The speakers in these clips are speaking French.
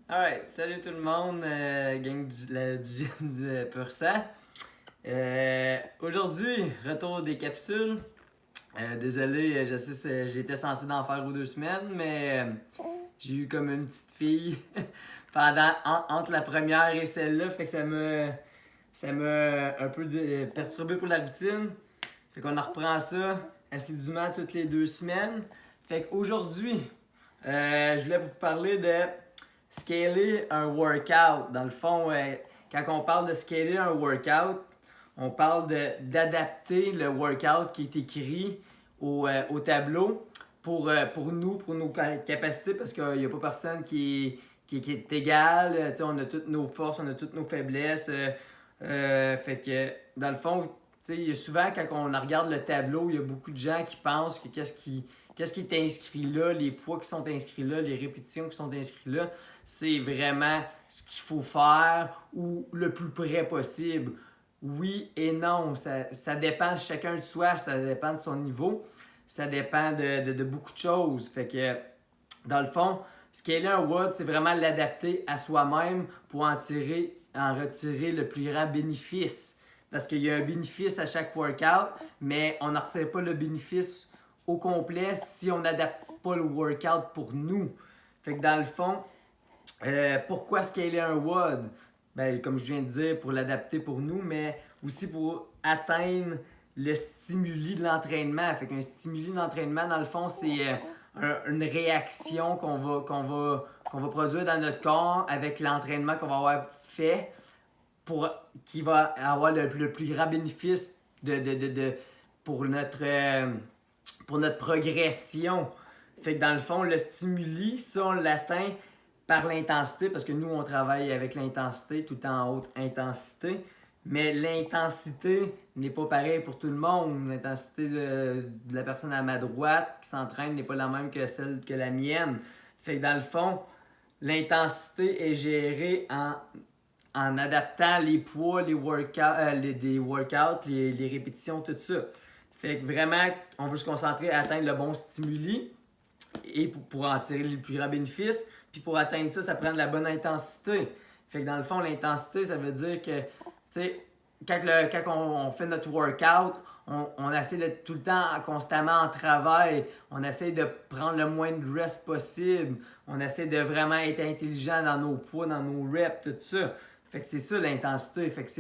Alright, salut tout le monde, gang du gym de Pur Sang. Aujourd'hui, retour des capsules. Désolé, je sais j'étais censé d'en faire ou 2 semaines, mais j'ai eu comme une petite fille entre la première et celle-là, fait que ça m'a un peu perturbé pour la routine. Fait qu'on en reprend ça assidûment toutes les 2 semaines. Fait qu'aujourd'hui, je voulais vous parler de scaler un workout. Dans le fond, quand on parle de scaler un workout, on parle d'adapter le workout qui est écrit au tableau pour nous, pour nos capacités, parce qu'il n'y a pas personne qui est égal. On a toutes nos forces, on a toutes nos faiblesses. Fait que, dans le fond, il y a souvent, quand on regarde le tableau, il y a beaucoup de gens qui pensent que qu'est-ce qui est inscrit là, les poids qui sont inscrits là, les répétitions qui sont inscrites là, c'est vraiment ce qu'il faut faire ou le plus près possible. Oui et non, ça dépend de chacun de soi, ça dépend de son niveau, ça dépend de beaucoup de choses. Fait que, dans le fond, scaler un WOD, c'est vraiment l'adapter à soi-même pour en retirer le plus grand bénéfice. Parce qu'il y a un bénéfice à chaque workout, mais on n'en retire pas le bénéfice au complet si on n'adapte pas le workout pour nous. Fait que dans le fond, pourquoi scaler un WOD? Ben, comme je viens de dire, pour l'adapter pour nous, mais aussi pour atteindre le stimuli de l'entraînement. Fait qu'un stimuli d'entraînement, dans le fond, c'est une réaction qu'on va produire dans notre corps avec l'entraînement qu'on va avoir fait qui va avoir le plus grand bénéfice pour notre progression. Fait que dans le fond, le stimuli, ça, on l'atteint par l'intensité, parce que nous, on travaille avec l'intensité, tout en haute intensité. Mais l'intensité n'est pas pareille pour tout le monde. L'intensité de la personne à ma droite qui s'entraîne n'est pas la même que celle que la mienne. Fait que dans le fond, l'intensité est gérée en adaptant les poids, des workouts, les répétitions, tout ça. Fait que vraiment, on veut se concentrer à atteindre le bon stimuli et pour en tirer les plus grands bénéfices. Puis pour atteindre ça, ça prend de la bonne intensité. Fait que dans le fond, l'intensité, ça veut dire que, tu sais, quand on fait notre workout, on essaie d'être tout le temps constamment en travail. On essaie de prendre le moins de rest possible. On essaie de vraiment être intelligent dans nos poids, dans nos reps, tout ça. Fait que c'est ça l'intensité. Fait que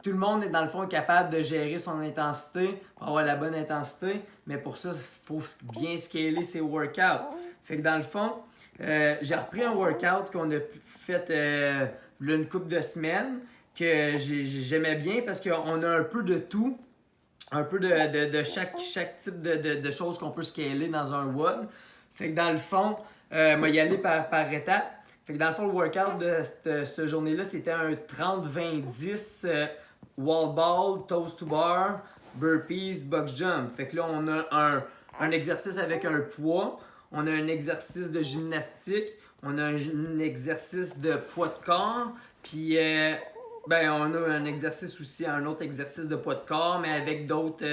tout le monde est dans le fond capable de gérer son intensité pour avoir la bonne intensité, mais pour ça, il faut bien scaler ses workouts. Fait que dans le fond, j'ai repris un workout qu'on a fait une couple de semaines que j'aimais bien parce qu'on a un peu de tout, un peu de chaque type de choses qu'on peut scaler dans un WOD. Fait que dans le fond, moi y aller par étapes. Fait que dans le fond, le workout de cette journée-là, c'était un 30-20-10 wall ball, toes to bar, burpees, box jump. Fait que là, on a un exercice avec un poids, on a un exercice de gymnastique, on a un exercice de poids de corps, puis on a un exercice aussi, un autre exercice de poids de corps, mais avec d'autres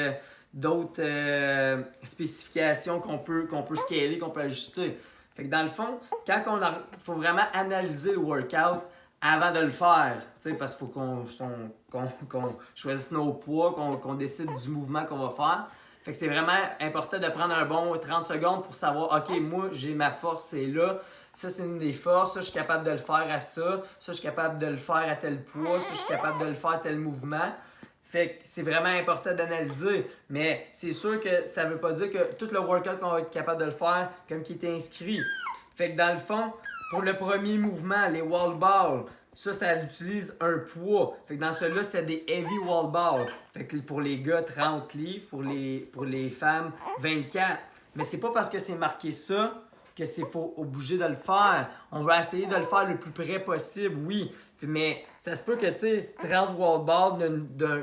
spécifications qu'on peut scaler, qu'on peut ajuster. Fait que dans le fond, faut vraiment analyser le workout avant de le faire, parce qu'il faut qu'on choisisse nos poids, qu'on décide du mouvement qu'on va faire. Fait que c'est vraiment important de prendre un bon 30 secondes pour savoir, OK, moi, j'ai ma force, c'est là. Ça, c'est une des forces. Ça, je suis capable de le faire à ça. Ça, je suis capable de le faire à tel poids. Ça, je suis capable de le faire à tel mouvement. Fait que c'est vraiment important d'analyser. Mais c'est sûr que ça veut pas dire que tout le workout qu'on va être capable de le faire comme qui était inscrit. Fait que dans le fond, pour le premier mouvement, les wall balls, ça utilise un poids. Fait que dans celui-là, c'était des heavy wall balls. Fait que pour les gars, 30 livres. Pour les femmes, 24. Mais c'est pas parce que c'est marqué ça que c'est faut obliger de le faire. On va essayer de le faire le plus près possible, oui. Mais ça se peut que, tu sais, 30 wall balls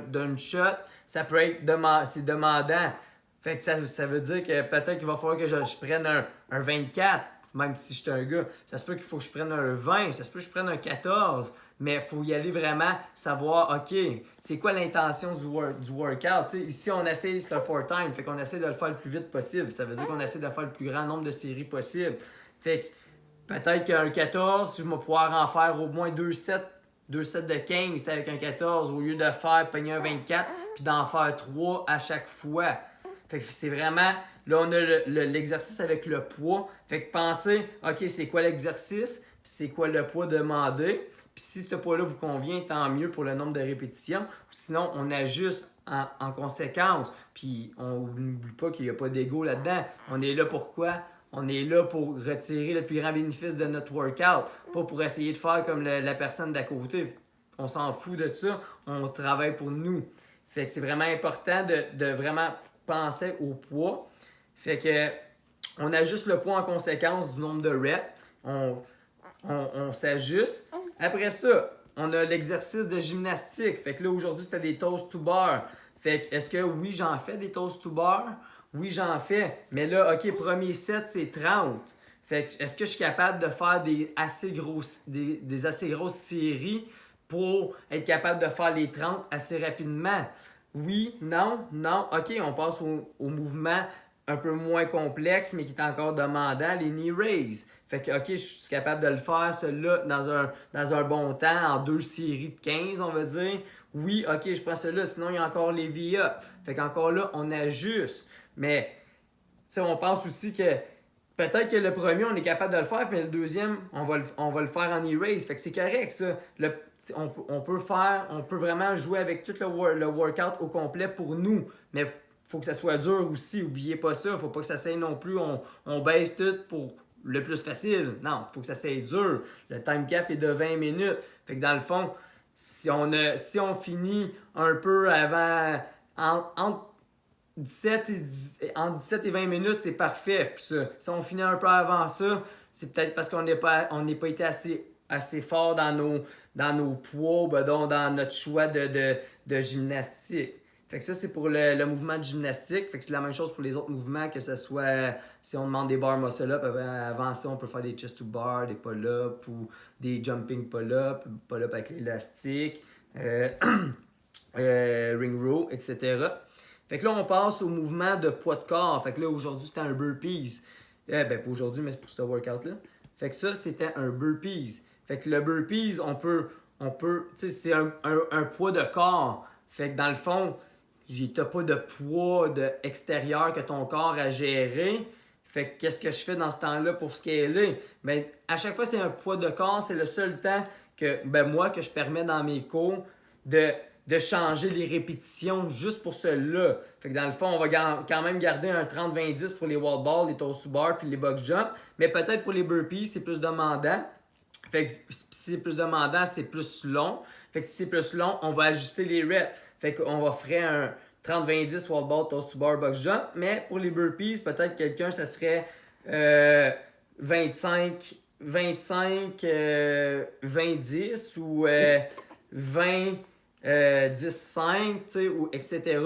d'une shot, ça peut être c'est demandant. Fait que ça veut dire que peut-être qu'il va falloir que je prenne un 24, même si je suis un gars. Ça se peut qu'il faut que je prenne un 20, ça se peut que je prenne un 14. Mais il faut y aller vraiment savoir, OK, c'est quoi l'intention du workout. T'sais, ici, on essaie, c'est un 4 time, fait qu'on essaie de le faire le plus vite possible. Ça veut dire qu'on essaie de faire le plus grand nombre de séries possible. Fait que Peut-être qu'un 14, je vais pouvoir en faire au moins 2 sets de 15 avec un 14 au lieu de faire pogner un 24 puis d'en faire 3 à chaque fois. Fait que c'est vraiment, là on a l'exercice avec le poids. Fait que pensez, ok, c'est quoi l'exercice, puis c'est quoi le poids demandé. Puis si ce poids-là vous convient, tant mieux pour le nombre de répétitions. Sinon, on ajuste en conséquence. Puis on n'oublie pas qu'il n'y a pas d'ego là-dedans. On est là pour quoi? On est là pour retirer le plus grand bénéfice de notre workout, pas pour essayer de faire comme la personne d'à côté. On s'en fout de ça, on travaille pour nous. Fait que c'est vraiment important de vraiment penser au poids. Fait que on ajuste le poids en conséquence du nombre de reps. On s'ajuste. Après ça, on a l'exercice de gymnastique. Fait que là, aujourd'hui, c'était des toasts to bar. Fait que, est-ce que oui, j'en fais des toasts to bar? Oui, j'en fais. Mais là, OK, premier set, c'est 30. Fait que, est-ce que je suis capable de faire des assez grosses séries pour être capable de faire les 30 assez rapidement? Oui, non, non. OK, on passe au mouvement un peu moins complexe, mais qui est encore demandant, les knee raises. Fait que, OK, je suis capable de le faire, celui-là, dans un bon temps, en 2 séries de 15, on va dire. Oui, OK, je prends celui-là, sinon il y a encore les V-up. Fait qu'encore là, on ajuste. Mais, tu sais, on pense aussi que peut-être que le premier, on est capable de le faire, mais le deuxième, on va le faire en erase. Fait que c'est correct, ça. On peut vraiment jouer avec tout le workout au complet pour nous. Mais faut que ça soit dur aussi. Oubliez pas ça. Faut pas que ça s'aille non plus. On baisse tout pour le plus facile. Non, faut que ça s'aille dur. Le time cap est de 20 minutes. Fait que dans le fond, si on finit un peu avant, entre entre 17 et 20 minutes, c'est parfait. Puis ça, si on finit un peu avant ça, c'est peut-être parce qu'on n'est pas été assez fort dans nos poids, ben donc dans notre choix de gymnastique. Fait que ça, c'est pour le mouvement de gymnastique. Fait que c'est la même chose pour les autres mouvements, que ce soit si on demande des bar muscle-up, avant ça, on peut faire des chest to bar, des pull-up ou des jumping pull-up avec l'élastique, ring row, etc. Fait que là, on passe au mouvement de poids de corps. Fait que là, aujourd'hui, c'était un burpees. Pas aujourd'hui, mais pour ce workout-là. Fait que ça, c'était un burpees. Fait que le burpees, on peut tu sais, c'est un poids de corps. Fait que dans le fond, t'as pas de poids extérieur que ton corps a géré. Fait que qu'est-ce que je fais dans ce temps-là pour scaler? Ben, à chaque fois, c'est un poids de corps. C'est le seul temps que, moi, que je permets dans mes cours de changer les répétitions juste pour cela. Fait que dans le fond, on va quand même garder un 30-20-10 pour les wall balls, les toast to bar puis les box jump. Mais peut-être pour les burpees, c'est plus demandant. Fait que si c'est plus demandant, c'est plus long. Fait que si c'est plus long, on va ajuster les reps. Fait qu'on va faire un 30-20-10 wall ball, toast to bar, box jump. Mais pour les burpees, peut-être quelqu'un, ça serait 25, 20-10 ou 20, 10-5, tu sais, ou etc.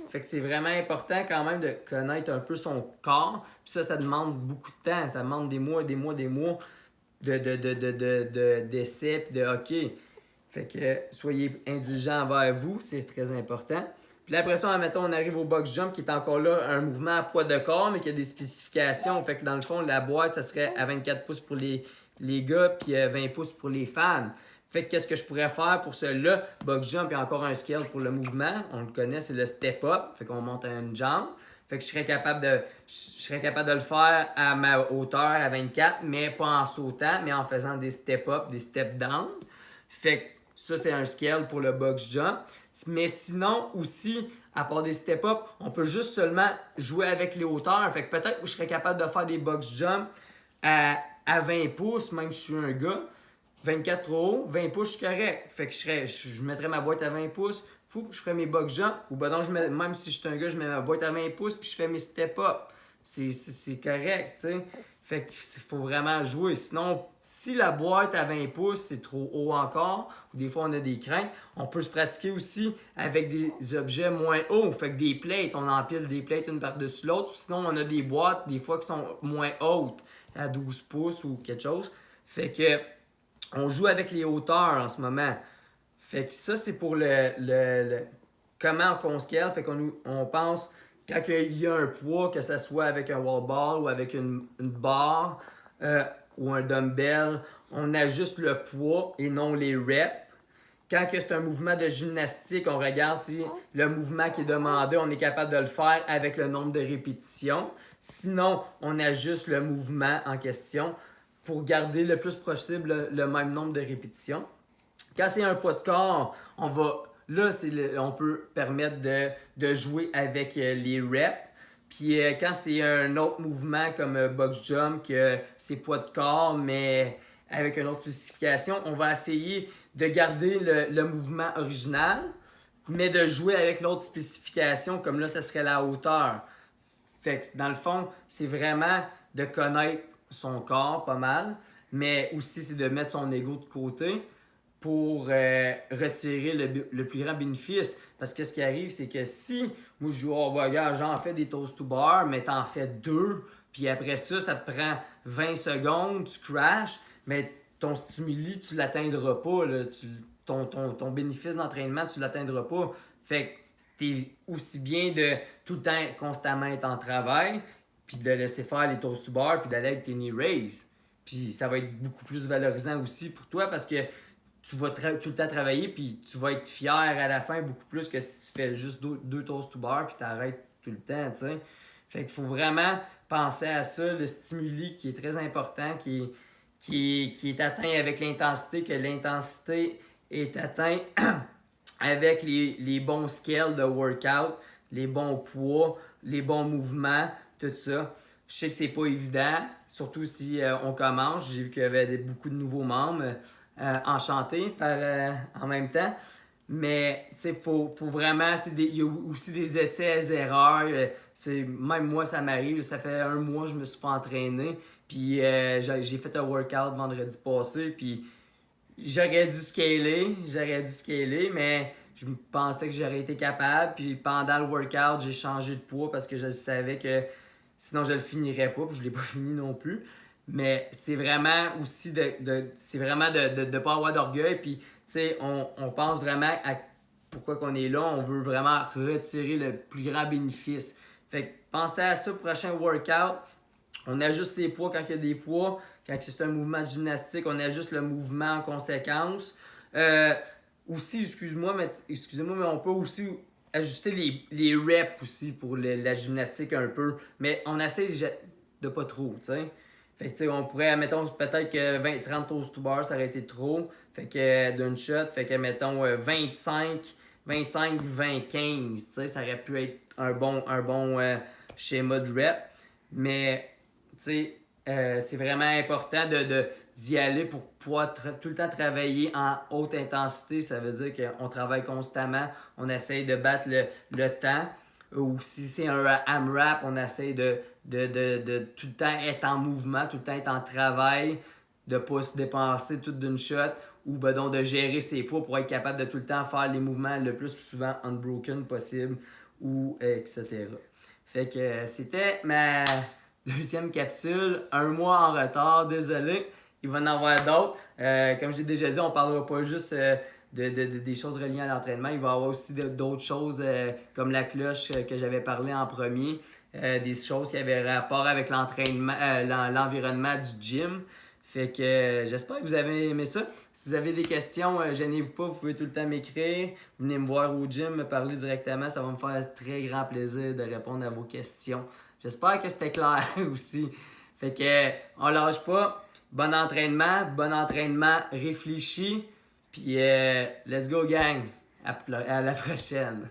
Fait que c'est vraiment important quand même de connaître un peu son corps. Puis ça demande beaucoup de temps. Ça demande des mois d'essais puis de hockey. Fait que soyez indulgents envers vous, c'est très important. Puis après ça, admettons, on arrive au box jump qui est encore là un mouvement à poids de corps, mais qui a des spécifications. Fait que dans le fond, la boîte, ça serait à 24 pouces pour les gars, puis 20 pouces pour les femmes. Fait que qu'est-ce que je pourrais faire pour cela? Box jump, il y a encore un scale pour le mouvement. On le connaît, c'est le step up. Fait qu'on monte à une jambe. Fait que je serais capable de le faire à ma hauteur à 24, mais pas en sautant, mais en faisant des step up, des step down. Fait que ça, c'est un scale pour le box jump. Mais sinon, aussi, à part des step up, on peut juste seulement jouer avec les hauteurs. Fait que peut-être que je serais capable de faire des box jump à 20 pouces, même si je suis un gars. 24 trop haut, 20 pouces, je suis correct. Fait que je mettrais ma boîte à 20 pouces, je ferais mes box jump. Ou ben non, même si je suis un gars, je mets ma boîte à 20 pouces puis je fais mes step up. C'est correct, tu sais. Fait qu'il faut vraiment jouer. Sinon, si la boîte à 20 pouces, c'est trop haut encore, ou des fois on a des craintes, on peut se pratiquer aussi avec des objets moins hauts. Fait que des plates, on empile des plates une par-dessus l'autre. Sinon, on a des boîtes, des fois, qui sont moins hautes, à 12 pouces ou quelque chose. Fait que on joue avec les hauteurs en ce moment. Fait que ça, c'est pour comment on scale. Fait on pense, quand il y a un poids, que ce soit avec un wall ball ou avec une barre, ou un dumbbell, on ajuste le poids et non les reps. Quand que c'est un mouvement de gymnastique, on regarde si le mouvement qui est demandé, on est capable de le faire avec le nombre de répétitions. Sinon, on ajuste le mouvement en question pour garder le plus possible le même nombre de répétitions. Quand c'est un poids de corps, on peut permettre de jouer avec les reps. Puis quand c'est un autre mouvement comme box jump, que c'est poids de corps, mais avec une autre spécification, on va essayer de garder le mouvement original, mais de jouer avec l'autre spécification, comme là, ça serait la hauteur. Fait que dans le fond, c'est vraiment de connaître son corps pas mal, mais aussi c'est de mettre son ego de côté pour retirer le plus grand bénéfice. Parce que ce qui arrive, c'est que si moi je joue, oh, bah, regarde, j'en fais des toast to bar, mais t'en fais 2, puis après ça te prend 20 secondes, tu crashes, mais ton stimuli, tu l'atteindras pas. Là. Ton bénéfice d'entraînement, tu l'atteindras pas. Fait que c'est aussi bien de tout le temps constamment être en travail, puis de laisser faire les toast to bar, puis d'aller avec tes knee raises. Puis ça va être beaucoup plus valorisant aussi pour toi parce que tu vas tout le temps travailler, puis tu vas être fier à la fin beaucoup plus que si tu fais juste deux toast to bar, puis t'arrêtes tout le temps, tu sais. Fait qu'il faut vraiment penser à ça, le stimuli qui est très important, qui est atteint avec l'intensité, que l'intensité est atteinte avec les bons scales de workout, les bons poids, les bons mouvements, tout ça. Je sais que c'est pas évident, surtout si on commence. J'ai vu qu'il y avait beaucoup de nouveaux membres enchantés en même temps. Mais tu sais, faut vraiment, il y a aussi des essais-erreurs. Même moi, ça m'arrive. Ça fait 1 mois que je me suis pas entraîné. Puis j'ai fait un workout vendredi passé. Puis j'aurais dû scaler, mais je pensais que j'aurais été capable. Puis pendant le workout, j'ai changé de poids parce que je savais que sinon je le finirais pas. Puis je l'ai pas fini non plus. Mais c'est vraiment aussi de pas avoir d'orgueil. Puis tu sais, on pense vraiment à pourquoi qu'on est là. On veut vraiment retirer le plus grand bénéfice. Fait que pensez à ça, prochain workout. On ajuste ses poids quand il y a des poids. Quand c'est un mouvement de gymnastique, on ajuste le mouvement en conséquence. Aussi, excusez-moi, mais on peut aussi ajuster les reps aussi pour la gymnastique un peu. Mais on essaie de pas trop, tu sais. Fait que, tu sais, on pourrait, mettons, peut-être que 30 toast to bar, ça aurait été trop. Fait que, d'une shot, fait que, mettons, 25, 20, 15, tu sais, ça aurait pu être un bon schéma de rep. Mais, tu sais, c'est vraiment important d'y aller pour pouvoir tout le temps travailler en haute intensité. Ça veut dire qu'on travaille constamment, on essaye de battre le temps. Ou si c'est un AMRAP, on essaye de tout le temps être en mouvement, tout le temps être en travail, de ne pas se dépenser tout d'une shot, ou ben donc de gérer ses poids pour être capable de tout le temps faire les mouvements le plus souvent unbroken possible, ou etc. Fait que c'était ma deuxième capsule, 1 mois en retard, désolé, il va en avoir d'autres. Comme je l'ai déjà dit, on ne parlera pas juste des choses reliées à l'entraînement. Il va y avoir aussi d'autres choses comme la cloche que j'avais parlé en premier, des choses qui avaient rapport avec l'entraînement, l'environnement du gym. Fait que j'espère que vous avez aimé ça. Si vous avez des questions, gênez-vous pas, vous pouvez tout le temps m'écrire. Venez me voir au gym, me parler directement. Ça va me faire très grand plaisir de répondre à vos questions. J'espère que c'était clair aussi. Fait que on lâche pas. Bon entraînement réfléchi. Puis let's go gang. À la prochaine.